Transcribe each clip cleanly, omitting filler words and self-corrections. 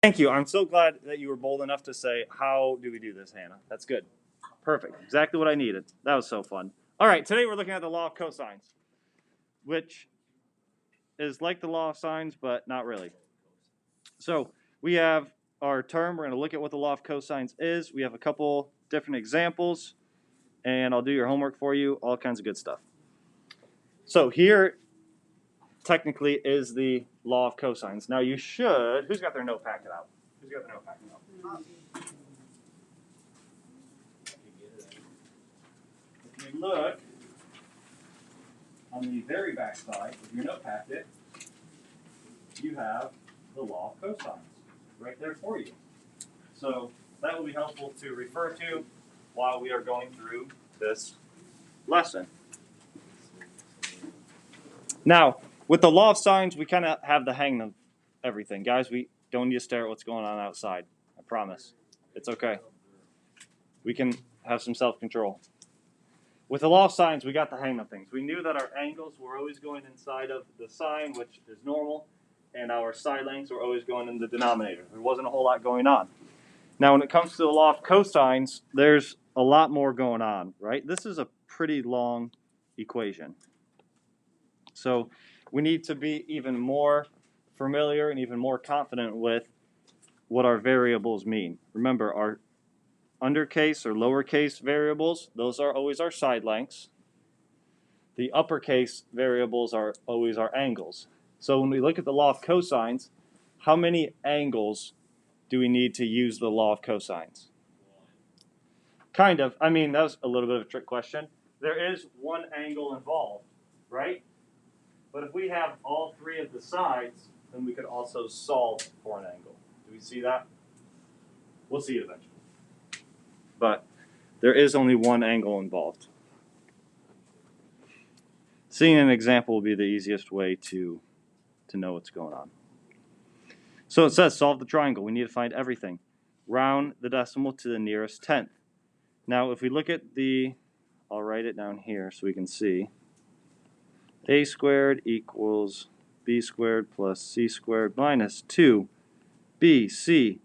Thank you. I'm so glad that you were bold enough to say, how do we do this, Hannah? That's good. Perfect. Exactly what I needed. That was so fun. All right, today we're looking at the law of cosines, which is like the law of sines, but not really. So we have our term. We're going to look at what the law of cosines is. We have a couple different examples, and I'll do your homework for you, all kinds of good stuff. So here, technically, is the law of cosines. Now you should, who's got their note packet out? Who's got their note packet out? If you look on the very back side of your note packet, you have the law of cosines right there for you. So that will be helpful to refer to while we are going through this lesson. Now, with the law of sines, we kind of have the hang of everything. Guys, we don't need to stare at what's going on outside. I promise. It's okay. We can have some self-control. With the law of sines, we got the hang of things. We knew that our angles were always going inside of the sine, which is normal, and our side lengths were always going in the denominator. There wasn't a whole lot going on. Now, when it comes to the law of cosines, there's a lot more going on, right? This is a pretty long equation. So we need to be even more familiar and even more confident with what our variables mean. Remember, our undercase or lowercase variables, those are always our side lengths. The uppercase variables are always our angles. So when we look at the law of cosines, how many angles do we need to use the law of cosines? Kind of. I mean, that was a little bit of a trick question. There is one angle involved, right? But if we have all three of the sides, then we could also solve for an angle. Do we see that? We'll see it eventually. But there is only one angle involved. Seeing an example will be the easiest way to know what's going on. So it says solve the triangle. We need to find everything. Round the decimal to the nearest tenth. Now if we look at I'll write it down here so we can see. A squared equals b squared plus c squared minus 2bc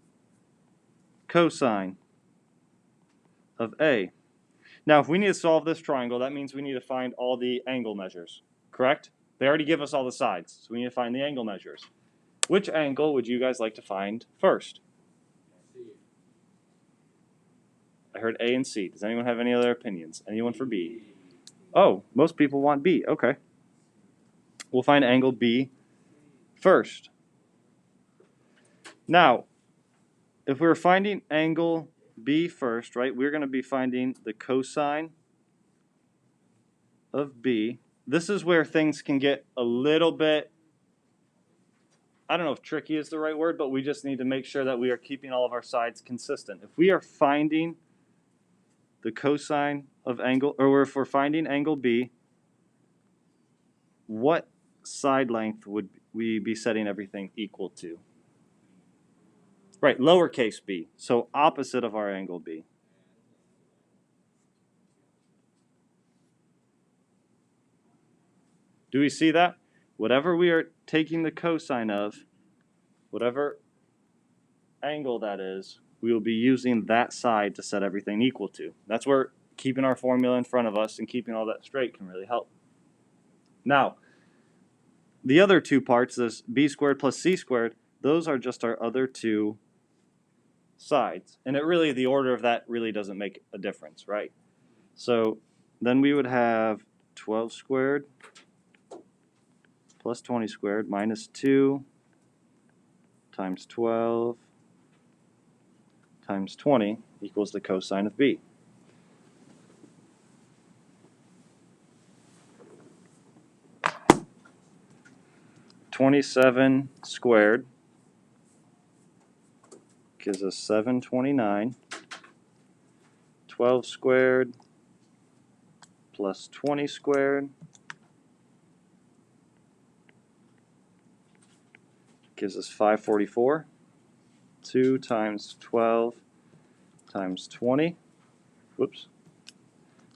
cosine of a. Now, if we need to solve this triangle, that means we need to find all the angle measures, correct? They already give us all the sides, so we need to find the angle measures. Which angle would you guys like to find first? I heard A and C. Does anyone have any other opinions? Anyone for B? Oh, most people want B. Okay. We'll find angle B first. Now, if we're finding angle B first, right, we're going to be finding the cosine of B. This is where things can get a little bit, I don't know if tricky is the right word, but we just need to make sure that we are keeping all of our sides consistent. If we are finding the cosine of angle, or if we're finding angle B, what side length would we be setting everything equal to? Right, lowercase b, so opposite of our angle B. Do we see that? Whatever we are taking the cosine of, whatever angle that is, we will be using that side to set everything equal to. That's where keeping our formula in front of us and keeping all that straight can really help. Now, the other two parts, this b squared plus c squared, those are just our other two sides. And it really, the order of that really doesn't make a difference, right? So then we would have 12 squared plus 20 squared minus 2 times 12 times 20 equals the cosine of b. $27 squared gives us $729. 12 squared plus 20 squared gives us 544. 2 times 12 times 20. Whoops.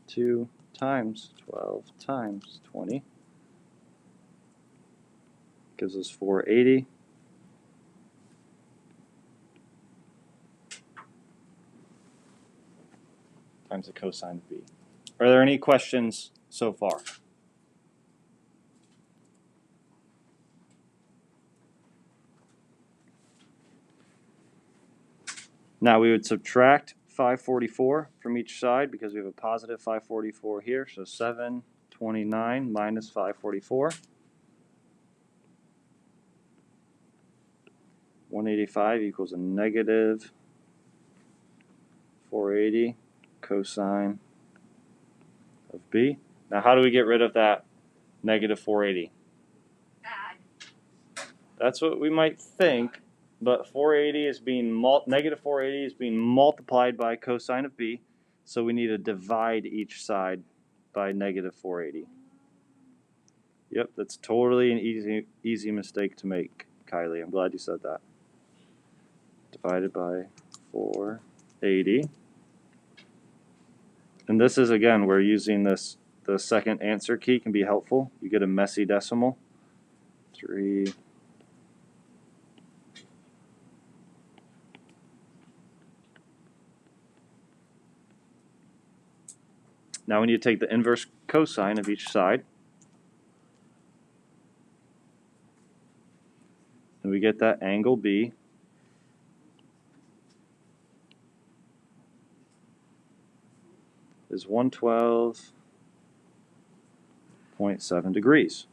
2 times 12 times 20 gives us 480. times the cosine of b. Are there any questions so far? Now we would subtract 544 from each side because we have a positive 544 here. So 729 minus 544. 185 equals a negative 480 cosine of b. Now how do we get rid of that negative 480? That's what we might think, but 480 is being negative 480 is being multiplied by cosine of b, so we need to divide each side by negative 480. Yep, that's totally an easy mistake to make, Kylie. I'm glad you said that. Divided by 480. And this is, again, we're using this, the second answer key can be helpful. You get a messy decimal. 3. Now we need to take the inverse cosine of each side. And we get that angle B is 112.7 degrees.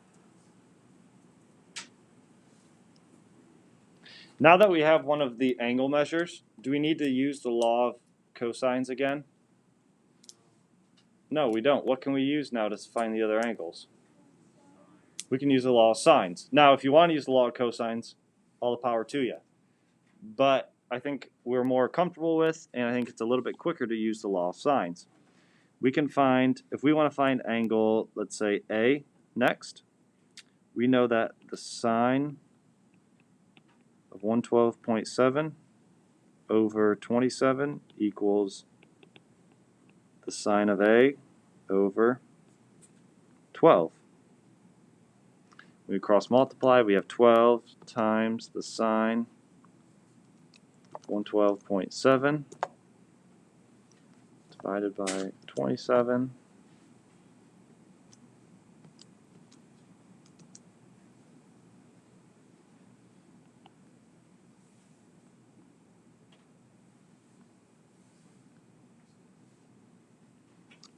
Now that we have one of the angle measures, do we need to use the law of cosines again? No, we don't. What can we use now to find the other angles? We can use the law of sines. Now, if you want to use the law of cosines, all the power to you. But I think we're more comfortable with, and I think it's a little bit quicker to use the law of sines. We can find, if we want to find angle, let's say A next, we know that the sine of 112.7 over 27 equals the sine of A over 12. We cross multiply, we have 12 times the sine of 112.7 divided by 27.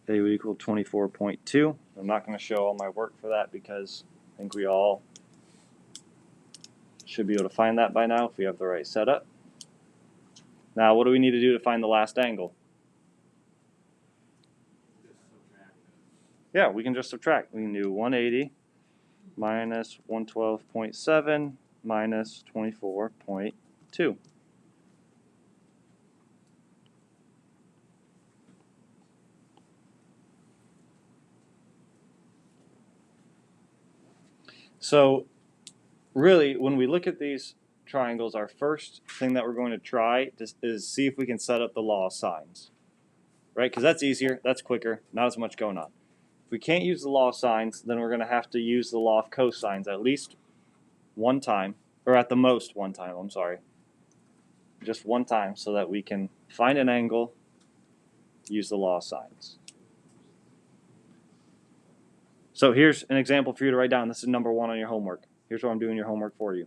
A would equal 24.2. I'm not going to show all my work for that because I think we all should be able to find that by now if we have the right setup. Now, what do we need to do to find the last angle? Yeah, we can just subtract. We can do 180 minus 112.7 minus 24.2. So really, when we look at these triangles, our first thing that we're going to try is see if we can set up the law of sines, right? Because that's easier, that's quicker, not as much going on. If we can't use the law of sines, then we're going to have to use the law of cosines at least one time, or at the most one time, I'm sorry. Just one time so that we can find an angle, use the law of sines. So here's an example for you to write down. This is number 1 on your homework. Here's what I'm doing your homework for you.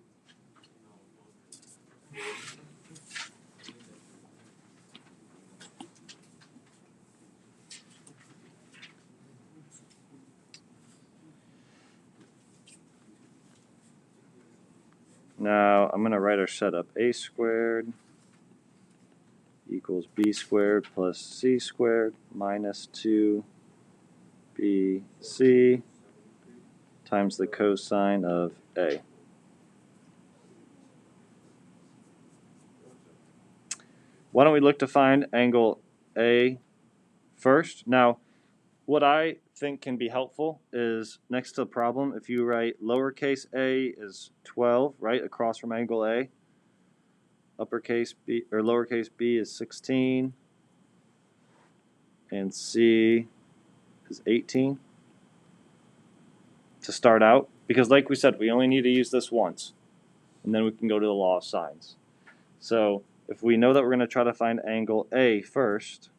Now I'm going to write our setup. A squared equals b squared plus c squared minus 2bc times the cosine of A. Why don't we look to find angle A first? Now, what I think can be helpful is next to the problem, if you write lowercase a is 12, right, across from angle A, uppercase b or lowercase b is 16, and c is 18 to start out, because like we said, we only need to use this once, and then we can go to the law of sines. So if we know that we're going to try to find angle A first,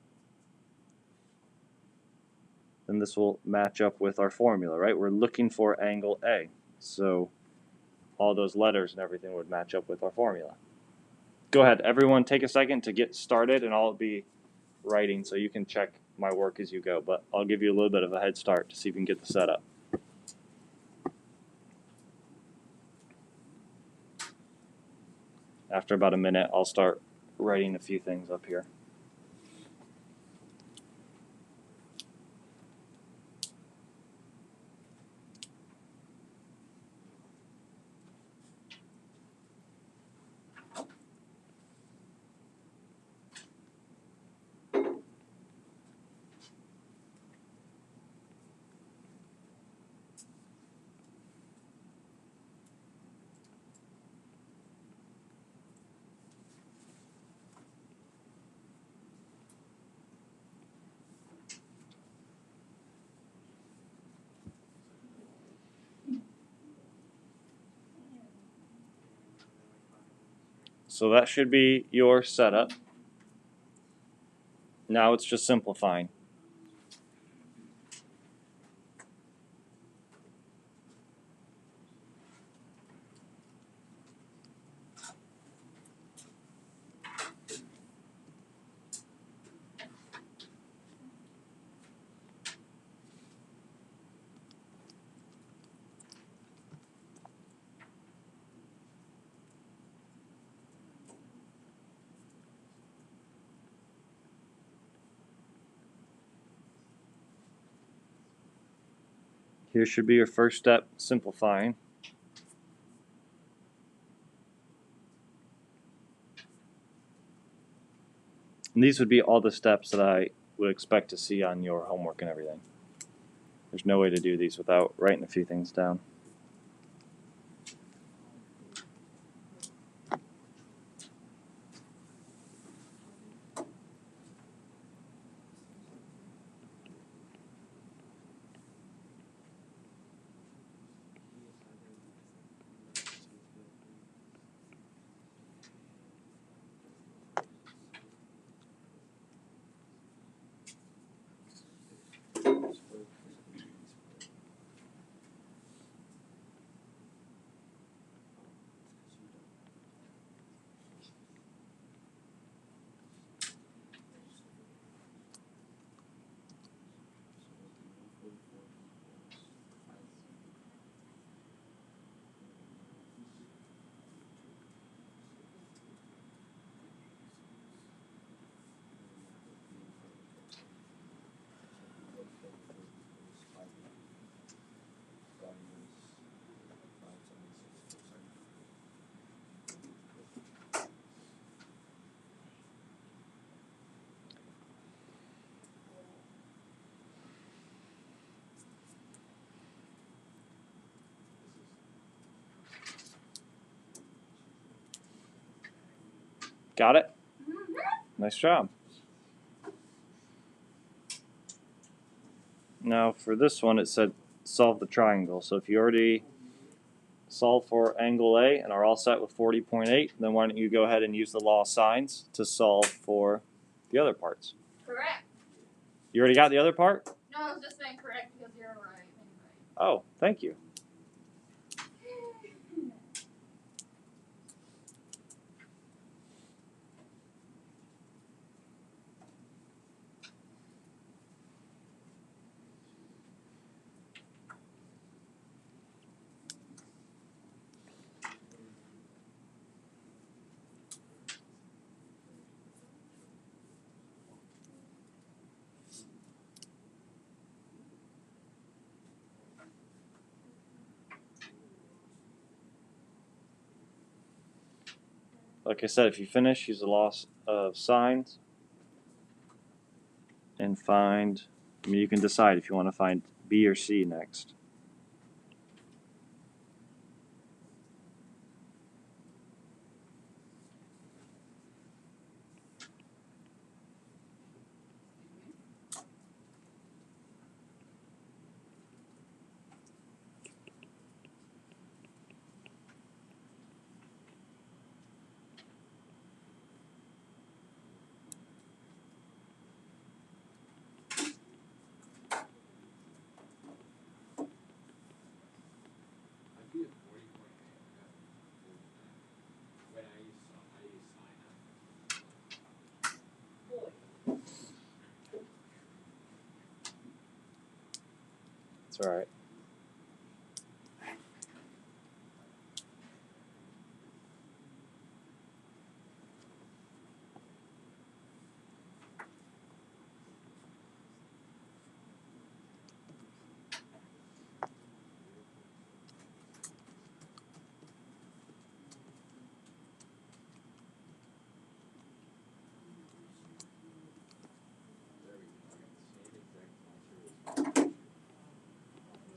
then this will match up with our formula, right? We're looking for angle A. So all those letters and everything would match up with our formula. Go ahead, everyone take a second to get started, and I'll be writing so you can check my work as you go, but I'll give you a little bit of a head start to see if you can get the setup. After about a minute, I'll start writing a few things up here. So that should be your setup. Now it's just simplifying. Here should be your first step, simplifying. And these would be all the steps that I would expect to see on your homework and everything. There's no way to do these without writing a few things down. Got it? Nice job. Now for this one, it said solve the triangle. So if you already solved for angle A and are all set with 40.8, then why don't you go ahead and use the law of sines to solve for the other parts? Correct. You already got the other part? No, I was just saying correct because you're right. Oh, thank you. Like I said, if you finish, use the law of sines and find, I mean, you can decide if you want to find B or C next. It's all right.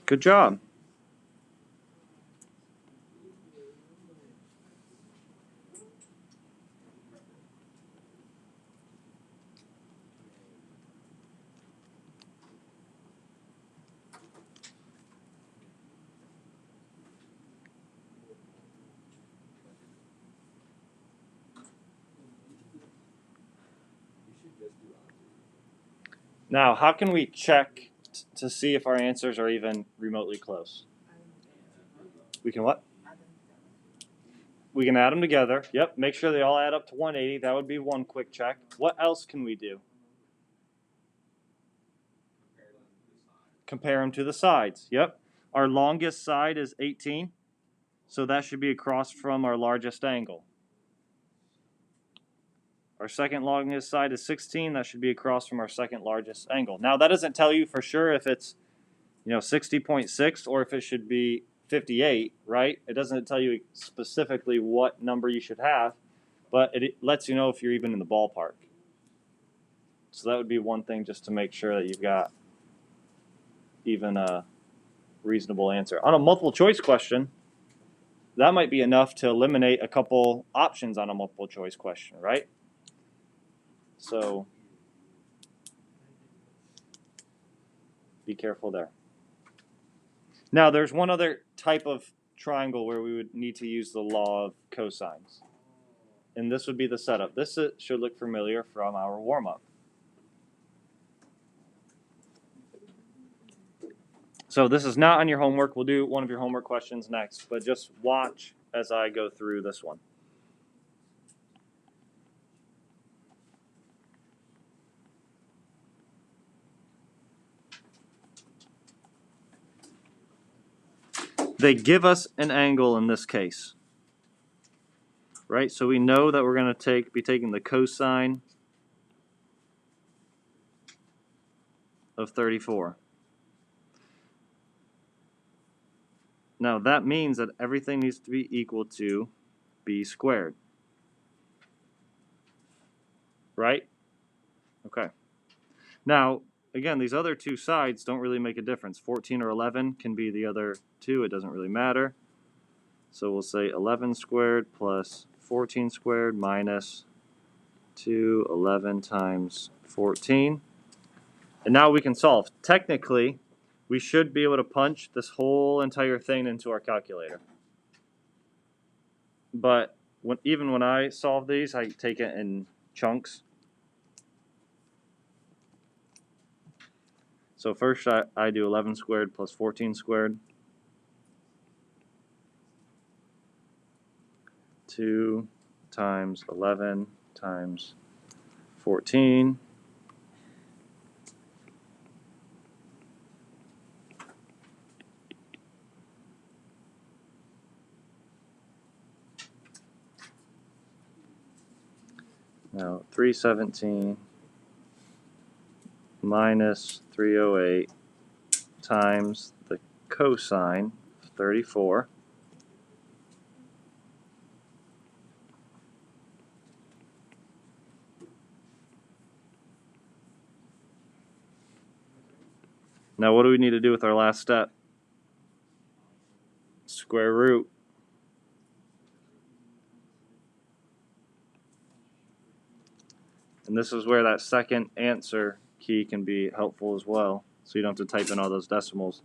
Good job. Now, how can we check to see if our answers are even remotely close? We can what? We can add them together. Yep, make sure they all add up to 180. That would be one quick check. What else can we do? Compare them to the sides. Yep. Our longest side is 18, so that should be across from our largest angle. Our second longest side is 16. That should be across from our second largest angle. Now, that doesn't tell you for sure if it's 60.6 or if it should be 58, right? It doesn't tell you specifically what number you should have, but it lets you know if you're even in the ballpark. So that would be one thing just to make sure that you've got even a reasonable answer. On a multiple choice question, that might be enough to eliminate a couple options on a multiple choice question, right? So be careful there. Now, there's one other type of triangle where we would need to use the law of cosines. And this would be the setup. This should look familiar from our warm-up. So this is not on your homework. We'll do one of your homework questions next, but just watch as I go through this one. They give us an angle in this case, right? So we know that we're going to be taking the cosine of 34. Now that means that everything needs to be equal to b squared, right? Okay. Now, again, these other two sides don't really make a difference. 14 or 11 can be the other two. It doesn't really matter. So we'll say 11 squared plus 14 squared minus 11 times 14. And now we can solve. Technically, we should be able to punch this whole entire thing into our calculator. But even when I solve these, I take it in chunks. So first I do 11 squared plus 14 squared. 2 times 11 times 14. Now 317 minus 308 times the cosine of 34. Now what do we need to do with our last step? Square root. And this is where that second answer key can be helpful as well. So you don't have to type in all those decimals.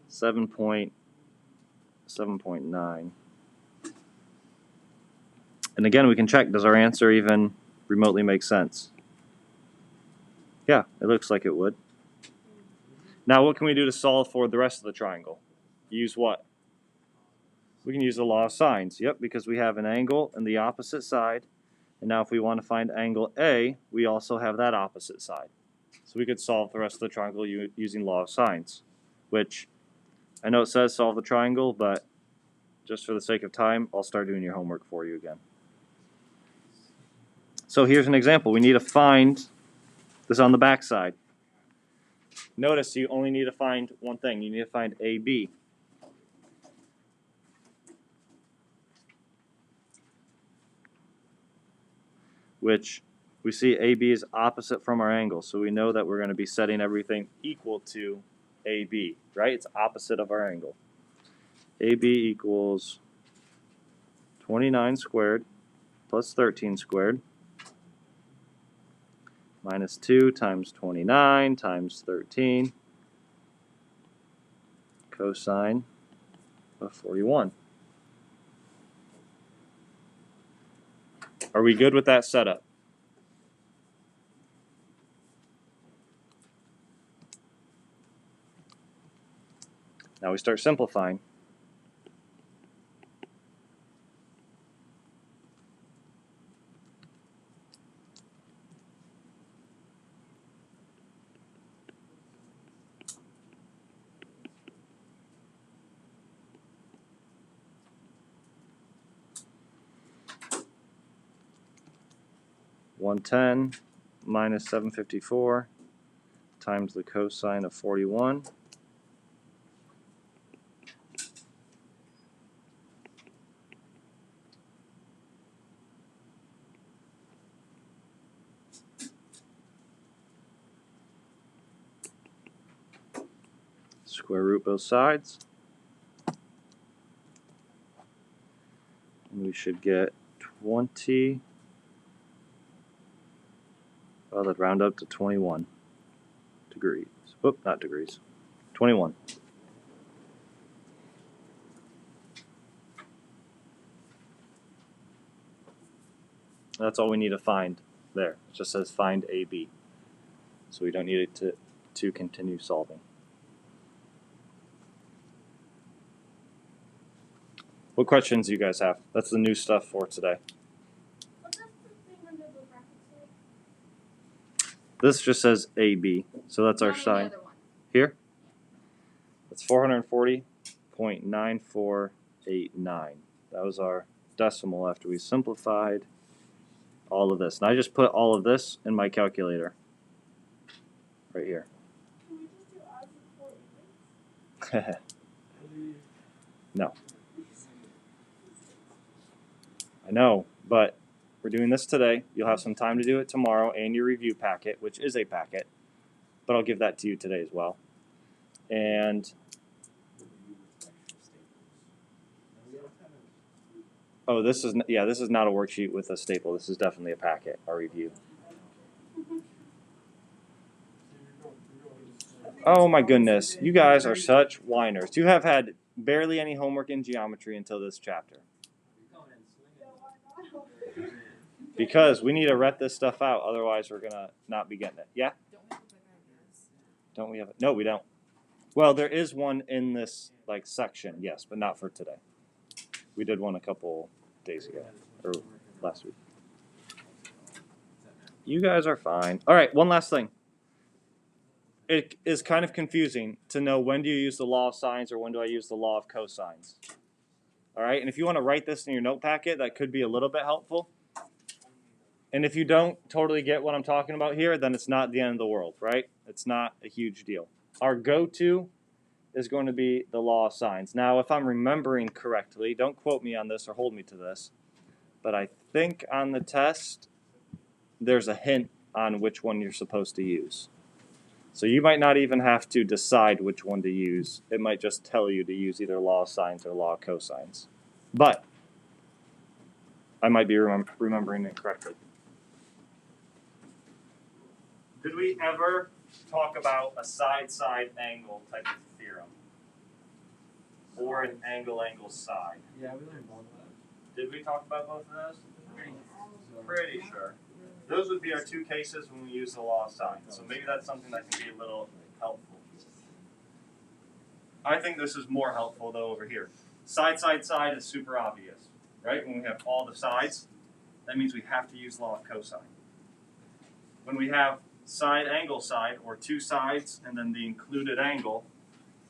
7.9. And again, we can check, does our answer even remotely make sense? Yeah, it looks like it would. Now what can we do to solve for the rest of the triangle? Use what? We can use the law of sines. Yep, because we have an angle on the opposite side. And now if we want to find angle A, we also have that opposite side. So we could solve the rest of the triangle using law of sines. which I know it says solve the triangle, but just for the sake of time, I'll start doing your homework for you again. So here's an example. We need to find this on the back side. Notice you only need to find one thing. You need to find AB. Which we see AB is opposite from our angle. So we know that we're going to be setting everything equal to AB, right? It's opposite of our angle. AB equals 29 squared plus 13 squared minus 2 times 29 times 13 cosine of 41. Are we good with that setup? Now we start simplifying. (110) minus 754 times the cosine of 41. Square root both sides. And we should get 20. Well, that'd round up to 21 degrees. Whoop, not degrees. 21. That's all we need to find there. It just says find AB. So we don't need it to continue solving. What questions do you guys have? That's the new stuff for today. What's that thing under the brackets like? This just says AB. So that's our Not on the sign. other one. Here? That's 440.9489. That was our decimal after we simplified all of this. And I just put all of this in my calculator. Right here. Can we just do odds and 4 evens? No. I know, but we're doing this today. You'll have some time to do it tomorrow and your review packet, which is a packet. But I'll give that to you today as well. And oh, this is not a worksheet with a staple. This is definitely a packet, our review. Oh my goodness, you guys are such whiners. You have had barely any homework in geometry until this chapter. Because we need to ret this stuff out, otherwise we're gonna not be getting it. Yeah? Don't we have it? No, we don't. Well, there is one in this like section, yes, but not for today. We did one a couple days ago or last week. You guys are fine. All right, one last thing. It is kind of confusing to know when do you use the law of sines or when do I use the law of cosines. All right, and if you want to write this in your note packet, that could be a little bit helpful. And if you don't totally get what I'm talking about here, then it's not the end of the world, right? It's not a huge deal. Our go-to is going to be the law of sines. Now, if I'm remembering correctly, don't quote me on this or hold me to this, but I think on the test, there's a hint on which one you're supposed to use. So you might not even have to decide which one to use. It might just tell you to use either law of sines or law of cosines. But I might be remembering it correctly. Did we ever talk about a side-side angle type of theorem? Or an angle-angle side? Yeah, we learned both of those. Did we talk about both of those? Pretty sure. Those would be our two cases when we use the law of sines. So maybe that's something that can be a little helpful. I think this is more helpful though over here. Side, side, side is super obvious, right? When we have all the sides, that means we have to use law of cosine. When we have side, angle, side, or two sides and then the included angle,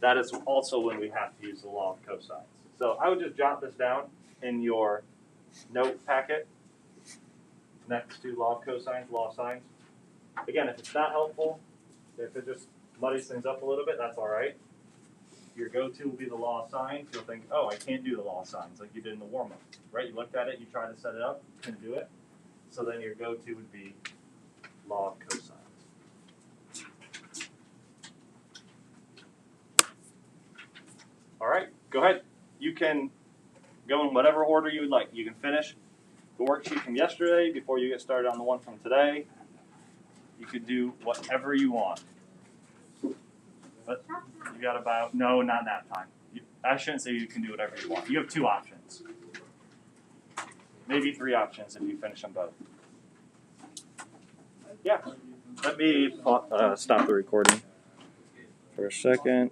that is also when we have to use the law of cosines. So I would just jot this down in your note packet next to law of cosines, law of sines. Again, if it's not helpful, if it just muddies things up a little bit, that's all right. Your go-to will be the law of sines. You'll think, oh, I can't do the law of sines like you did in the warm-up, right? You looked at it, you tried to set it up, couldn't do it. So then your go-to would be law of cosines. All right, go ahead. You can go in whatever order you would like. You can finish the worksheet from yesterday before you get started on the one from today. You could do whatever you want. But you got about, no, not nap time. I shouldn't say you can do whatever you want. You have 2 options. Maybe 3 options if you finish them both. Yeah. Let me stop the recording for a second.